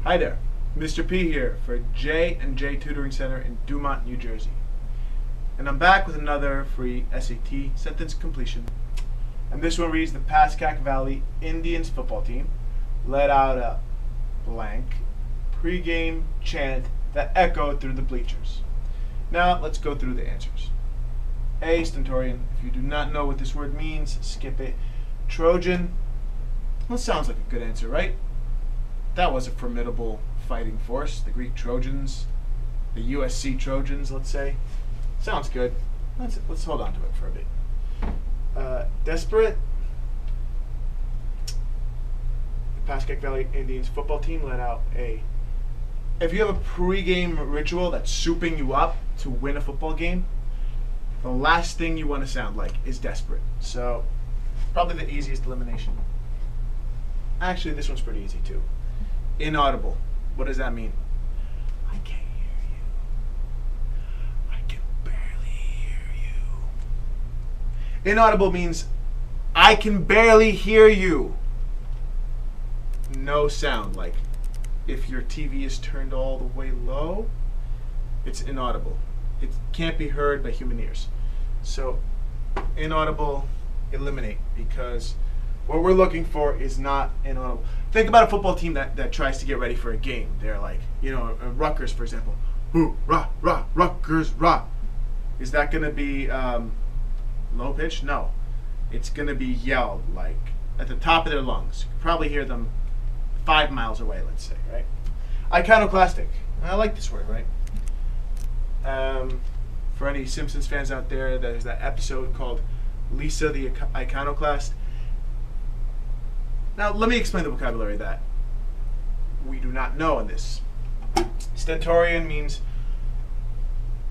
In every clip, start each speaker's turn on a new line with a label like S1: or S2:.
S1: Hi there, Mr. P here for J&J Tutoring Center in Dumont, New Jersey. And I'm back with another free SAT sentence completion. And this one reads, the Pascack Valley Indians football team let out a blank pregame chant that echoed through the bleachers. Now let's go through the answers. A, stentorian. If you do not know what this word means, skip it. Trojan. Well, sounds like a good answer, right? That was a formidable fighting force. The Greek Trojans, the USC Trojans, let's say. Sounds good. Let's hold on to it for a bit. Desperate. The Pascack Valley Indians football team let out a... If you have a pregame ritual that's souping you up to win a football game, the last thing you want to sound like is desperate. So, probably the easiest elimination. Actually, this one's pretty easy too. Inaudible. What does that mean? I can't hear you. I can barely hear you. Inaudible means I can barely hear you. No sound. Like if your TV is turned all the way low, it's inaudible. It can't be heard by human ears. So inaudible, eliminate, because what we're looking for is not inaudible. Think about a football team that tries to get ready for a game. They're like, Rutgers, for example. Hoo, rah, rah, Rutgers, rah. Is that going to be low pitch? No. It's going to be yelled, like, at the top of their lungs. You can probably hear them 5 miles away, let's say, right? Iconoclastic. I like this word, right? For any Simpsons fans out there, there's that episode called Lisa the Iconoclast. Now, let me explain the vocabulary that we do not know in this. Stentorian means,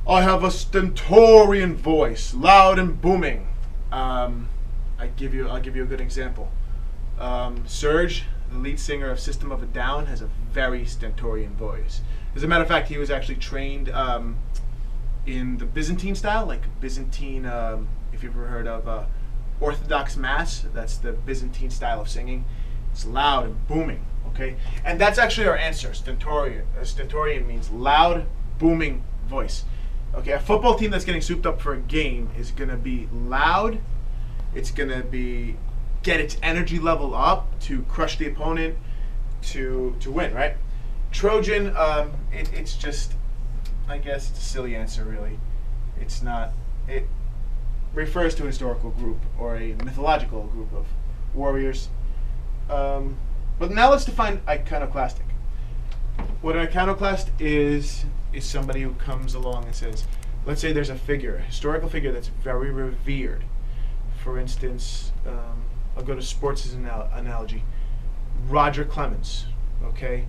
S1: I have a stentorian voice, loud and booming. I'll give you a good example. Serge, the lead singer of System of a Down, has a very stentorian voice. As a matter of fact, he was actually trained in the Byzantine style, like Byzantine, if you've ever heard of Orthodox Mass. That's the Byzantine style of singing. It's loud and booming, okay? And that's actually our answer, stentorian. Stentorian means loud, booming voice. Okay, a football team that's getting souped up for a game is going to be loud. It's going to be get its energy level up to crush the opponent to win, right? Trojan, it's just, I guess it's a silly answer, really. It's not, it refers to a historical group or a mythological group of warriors. But now let's define iconoclastic. What an iconoclast is somebody who comes along and says, let's say there's a figure, a historical figure that's very revered. For instance, I'll go to sports as an analogy. Roger Clemens, okay?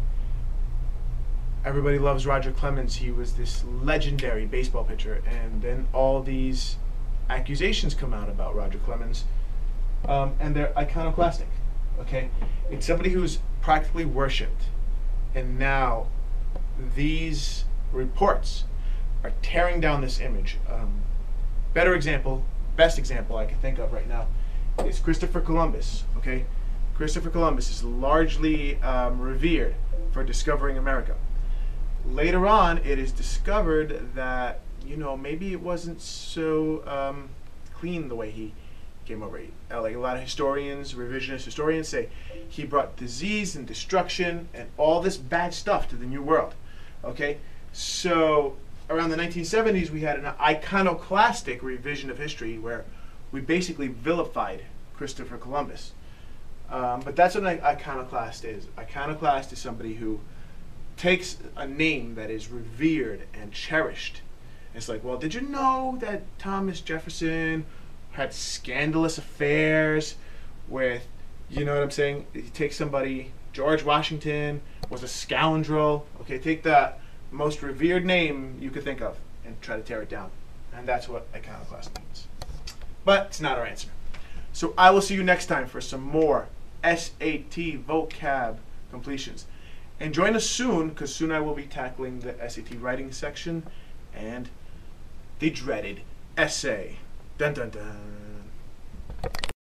S1: Everybody loves Roger Clemens. He was this legendary baseball pitcher, and then all these accusations come out about Roger Clemens, and they're iconoclastic. Okay, it's somebody who's practically worshipped, and now these reports are tearing down this image. Best example I can think of right now is Christopher Columbus. Okay, Christopher Columbus is largely revered for discovering America. Later on, it is discovered that maybe it wasn't so clean the way he came over. Like a lot of historians, revisionist historians, say he brought disease and destruction and all this bad stuff to the New World. Okay, so around the 1970s, we had an iconoclastic revision of history where we basically vilified Christopher Columbus. But that's what an iconoclast is. Iconoclast is somebody who takes a name that is revered and cherished. It's like, well, did you know that Thomas Jefferson had scandalous affairs with, you know what I'm saying? You take somebody, George Washington was a scoundrel. Okay, take the most revered name you could think of and try to tear it down. And that's what iconoclast means. But it's not our answer. So I will see you next time for some more SAT vocab completions. And join us soon, because soon I will be tackling the SAT writing section and the dreaded essay. Dun dun dun.